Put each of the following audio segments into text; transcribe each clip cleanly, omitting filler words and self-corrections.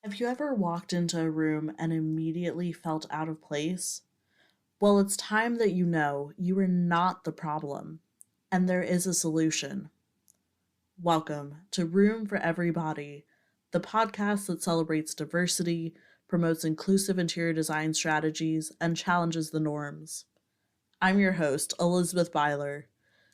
Have you ever walked into a room and immediately felt out of place? Well, it's time that you know you are not the problem, and there is a solution. Welcome to Room for Everybody, the podcast that celebrates diversity, promotes inclusive interior design strategies, and challenges the norms. I'm your host, Elizabeth Byler.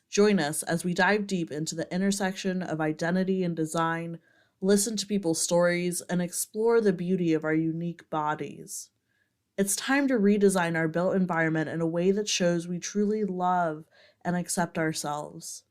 Join us as we dive deep into the intersection of identity and design, listen to people's stories, and explore the beauty of our unique bodies. It's time to redesign our built environment in a way that shows we truly love and accept ourselves.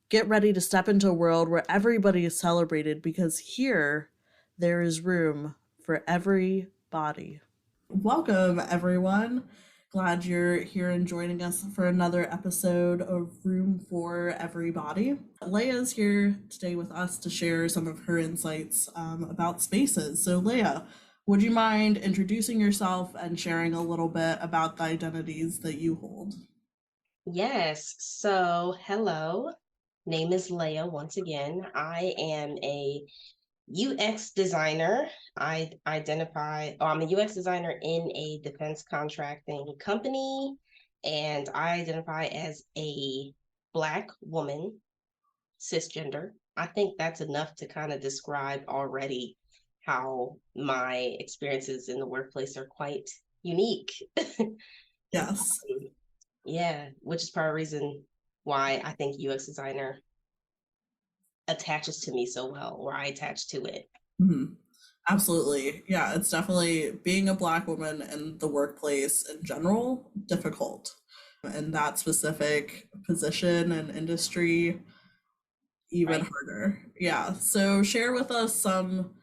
Get ready to step into a world where everybody is celebrated because here there is room for every body. Welcome, everyone. Glad you're here and joining us for another episode of Room for Everybody. Leyah is here today with us to share some of her insights about spaces. So, Leyah, would you mind introducing yourself and sharing a little bit about the identities that you hold? Yes. So, hello. Name is Leyah once again. I am a UX designer. I'm a UX designer in a defense contracting company, and I identify as a Black woman, cisgender. I think that's enough to kind of describe already how my experiences in the workplace are quite unique. Yes. Yeah, which is part of the reason why I think UX designer attaches to me so well, or I attach to it. Mhm. Absolutely. Yeah, it's definitely being a Black woman in the workplace in general, difficult. In that specific position and industry, even Right. harder. Yeah. So share with us some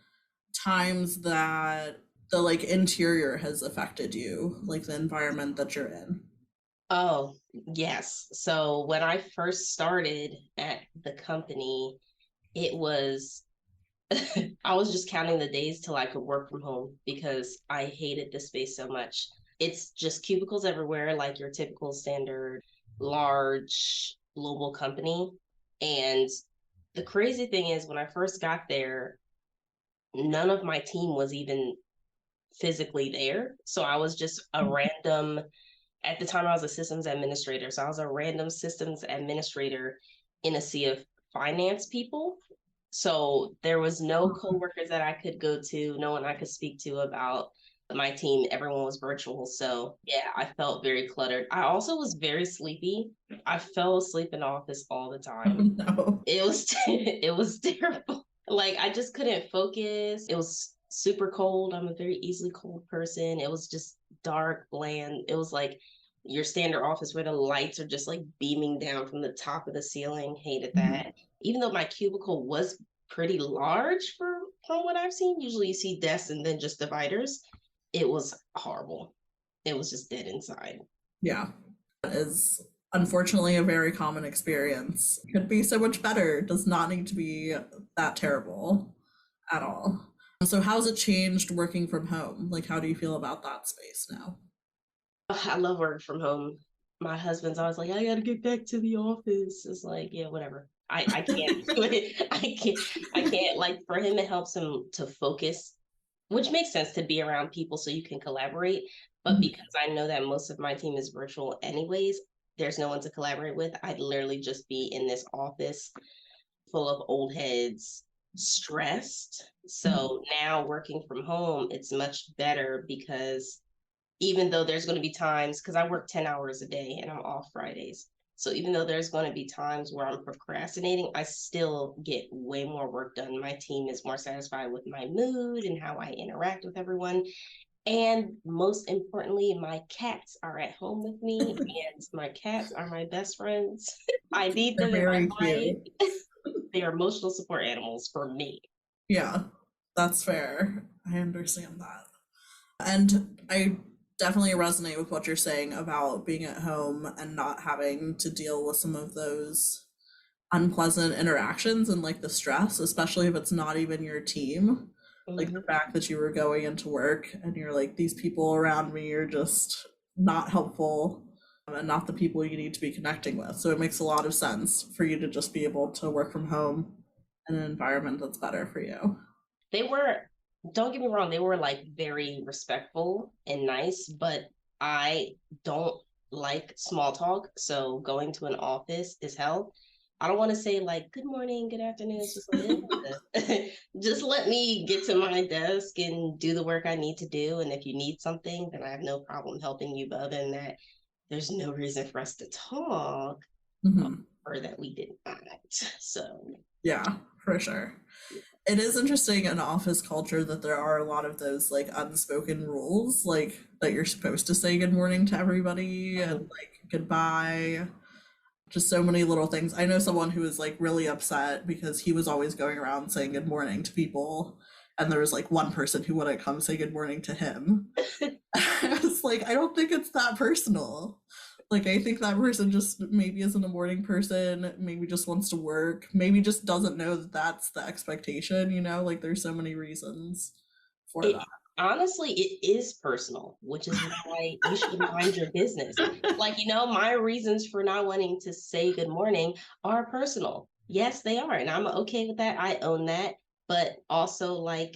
times that the interior has affected you, like the environment that you're in. Oh, yes. So when I first started at the company, it was I was just counting the days till I could work from home because I hated the space so much. It's just cubicles everywhere, like your typical standard large global company. And the crazy thing is, when I first got there, none of my team was even physically there. So I was just a random, at the time I was a systems administrator. So I was a random systems administrator in a sea of finance people. So there was no coworkers that I could go to, no one I could speak to about my team. Everyone was virtual. So yeah, I felt very cluttered. I also was very sleepy. I fell asleep in the office all the time. No. It was it was terrible. Like I just couldn't focus. It was super cold. I'm a very easily cold person. It was just dark, bland. It was like your standard office where the lights are just like beaming down from the top of the ceiling. Hated Mhm. that. Even though my cubicle was pretty large from what I've seen, usually you see desks and then just dividers. It was horrible. It was just dead inside. Yeah. That is unfortunately a very common experience. Could be so much better. Does not need to be that terrible at all. So how's it changed working from home? Like how do you feel about that space now? I love working from home. My husband's always like, I gotta get back to the office. It's like, yeah, whatever. I can't do it. I can't like for him it helps him to focus, which makes sense to be around people so you can collaborate. But Mhm. because I know that most of my team is virtual anyways, there's no one to collaborate with. I'd literally just be in this office full of old heads, stressed. So now working from home, it's much better because even though there's going to be times because I work 10 hours a day and I'm off Fridays. So even though there's going to be times where I'm procrastinating, I still get way more work done. My team is more satisfied with my mood and how I interact with everyone. And most importantly, my cats are at home with me, and my cats are my best friends. I need They're them in my very cute. life. They are emotional support animals for me. Yeah, that's fair. I understand that. And I definitely resonate with what you're saying about being at home and not having to deal with some of those unpleasant interactions and like the stress, especially if it's not even your team. Like the Mhm. fact that you were going into work and you're like, these people around me are just not helpful and not the people you need to be connecting with. So it makes a lot of sense for you to just be able to work from home in an environment that's better for you. They were don't get me wrong, they were like very respectful and nice, but I don't like small talk. So going to an office is hell. I don't want to say like good morning, good afternoon. It's just like just let me get to my desk and do the work I need to do. And if you need something, then I have no problem helping you. But other than that, there's no reason for us to talk Hmm. or that we did not. So Yeah, for sure. It is interesting in office culture that there are a lot of those like unspoken rules, like that you're supposed to say good morning to everybody and mhm. like goodbye. Just so many little things. I know someone who was like really upset because he was always going around saying good morning to people, and there was like one person who wouldn't come say good morning to him. I was like, I don't think it's that personal. Like, I think that person just maybe isn't a morning person, maybe just wants to work, maybe just doesn't know that that's the expectation, you know? Like, there's so many reasons for It that. honestly, it is personal, which is why you should mind your business. Like, my reasons for not wanting to say good morning are personal. Yes, they are. And I'm okay with that. I own that. But also, like,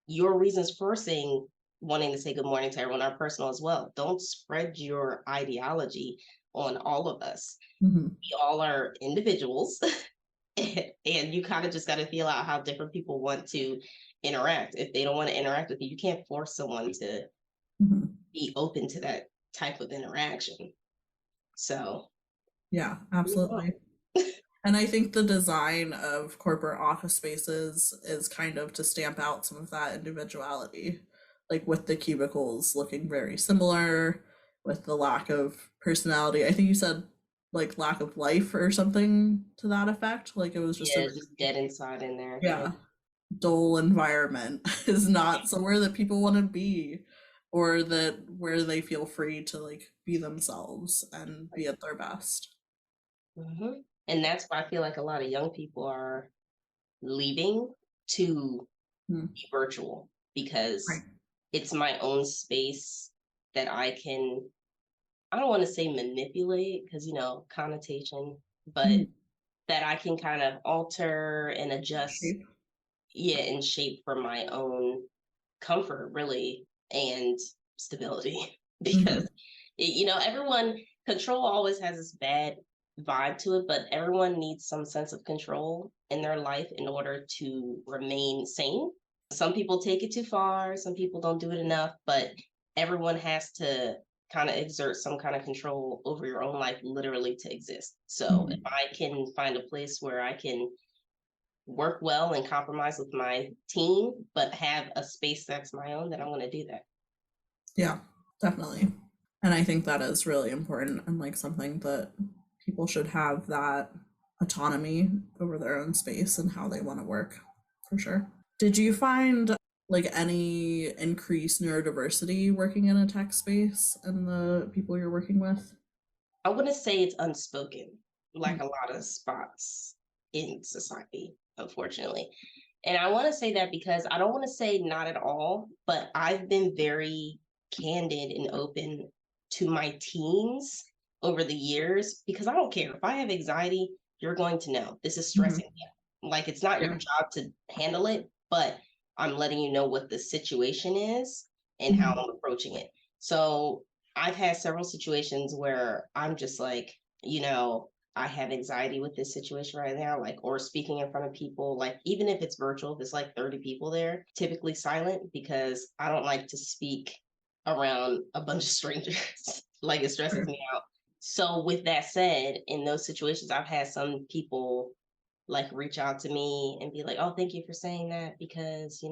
your reasons for saying wanting to say good morning to everyone are personal as well. Don't spread your ideology on all of us. Hmm. We all are individuals. And you kind of just got to feel out how different people want to interact. If they don't want to interact with you, you can't force someone to Hmm. be open to that type of interaction. So, Yeah, move on. absolutely. And I think the design of corporate office spaces is kind of to stamp out some of that individuality, like with the cubicles looking very similar, with the lack of personality. I think you said like lack of life or something to that effect. Like it was just a Yeah, just dead inside in there. Yeah. yeah, dull environment is not somewhere that people want to be or that where they feel free to like be themselves and be at their best. And that's why I feel like a lot of young people are leaving to Hmm. be virtual because Right. it's my own space that I don't want to say manipulate because, connotation, but Mhm. that I can kind of alter and adjust, Shape. yeah, and shape for my own comfort, really, and stability. Because, Mhm. everyone, control always has this bad vibe to it, but everyone needs some sense of control in their life in order to remain sane. Some people take it too far, some people don't do it enough, but everyone has to kind of exert some kind of control over your own life literally to exist. So if Mhm. I can find a place where I can work well and compromise with my team, but have a space that's my own, then I'm going to do that. Yeah, definitely. And I think that is really important and like something that people should have that autonomy over their own space and how they want to work for sure. Did you find like any increased neurodiversity working in a tech space and the people you're working with? I wouldn't say it's unspoken, like Mm. a lot of spots in society, unfortunately. And I want to say that because I don't want to say not at all, but I've been very candid and open to my teens over the years because I don't care. If I have anxiety, you're going to know this is stressing Mhm. me out. Like it's not your Yeah. job to handle it, but I'm letting you know what the situation is and how Mhm. I'm approaching it. So I've had several situations where I'm just like, I have anxiety with this situation right now, like, or speaking in front of people, like, even if it's virtual, if it's like 30 people there, typically silent because I don't like to speak around a bunch of strangers. Like, it stresses Sure. me out. So, with that said, in those situations, I've had some people like reach out to me and be like, "Oh, thank you for saying that because,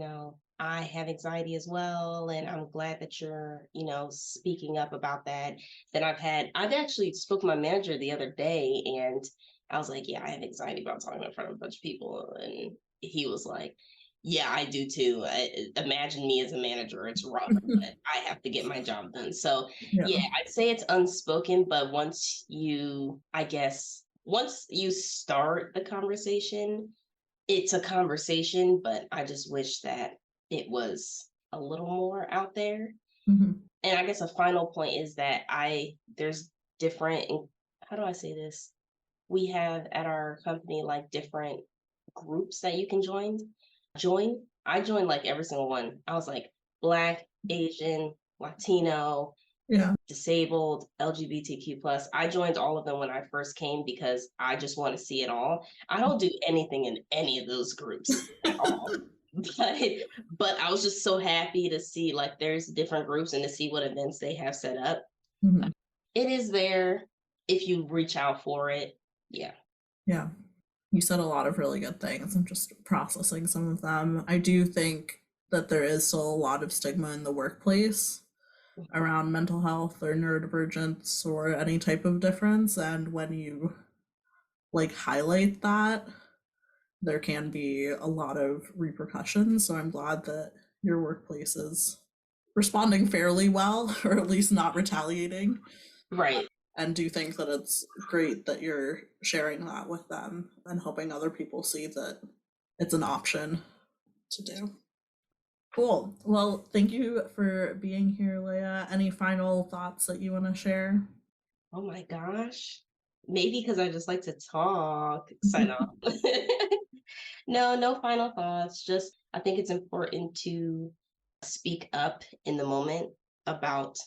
I have anxiety as well and I'm glad that you're, speaking up about that." Then I've actually spoke to my manager the other day and I was like, "Yeah, I have anxiety about talking in front of a bunch of people." And he was like, "Yeah, I do too. Imagine me as a manager. It's rough, but I have to get my job done." So, Yeah. yeah, I'd say it's unspoken, but once you start the conversation, it's a conversation, but I just wish that it was a little more out there. Mhm. And I guess a final point is that there's different, how do I say this? We have at our company like different groups that you can join. I joined like every single one. I was like Black, Asian, Latino, Yeah. disabled, LGBTQ plus. I joined all of them when I first came because I just want to see it all. I don't do anything in any of those groups at all. But but I was just so happy to see like there's different groups and to see what events they have set up. Mhm. It is there if you reach out for it. Yeah. Yeah. You said a lot of really good things. I'm just processing some of them. I do think that there is still a lot of stigma in the workplace around mental health or neurodivergence or any type of difference. And when you like highlight that, there can be a lot of repercussions. So I'm glad that your workplace is responding fairly well, or at least not retaliating. Right. And do think that it's great that you're sharing that with them and helping other people see that it's an option to do. Cool. Well, thank you for being here, Leyah. Any final thoughts that you want to share? Oh my gosh. Maybe because I just like to talk, sign off. No, no final thoughts. Just I think it's important to speak up in the moment about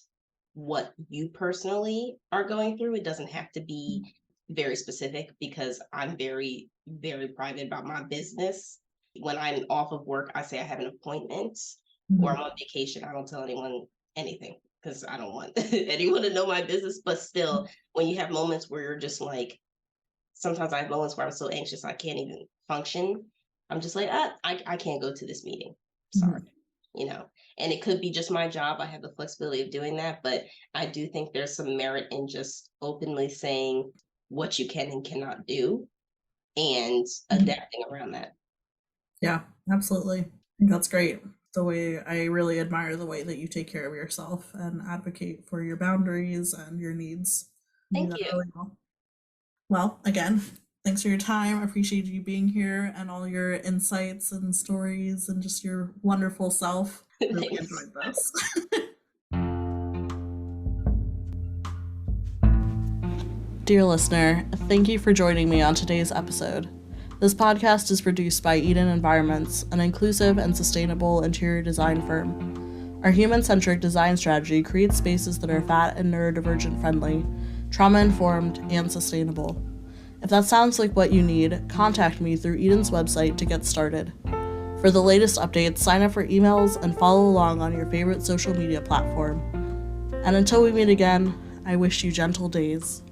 what you personally are going through. It doesn't have to be very specific because I'm very, very private about my business. When I'm off of work, I say I have an appointment or I'm on vacation. I don't tell anyone anything because I don't want anyone to know my business. But still, when you have moments where you're just like, sometimes I have moments where I'm so anxious I can't even function. I'm just like, I can't go to this meeting. Sorry, Mhm. you know. And it could be just my job. I have the flexibility of doing that, but I do think there's some merit in just openly saying what you can and cannot do and Mhm. adapting around that. Yeah, absolutely. I think that's great. The way I really admire the way that you take care of yourself and advocate for your boundaries and your needs. You do Thank that you. really well. Well, again, thanks for your time. I appreciate you being here and all your insights and stories and just your wonderful self. Really Thanks. enjoyed this. Dear listener, thank you for joining me on today's episode. This podcast is produced by Eden Environments, an inclusive and sustainable interior design firm. Our human centric design strategy creates spaces that are fat and neurodivergent friendly, trauma informed, and sustainable. If that sounds like what you need, contact me through Eden's website to get started. For the latest updates, sign up for emails and follow along on your favorite social media platform. And until we meet again, I wish you gentle days.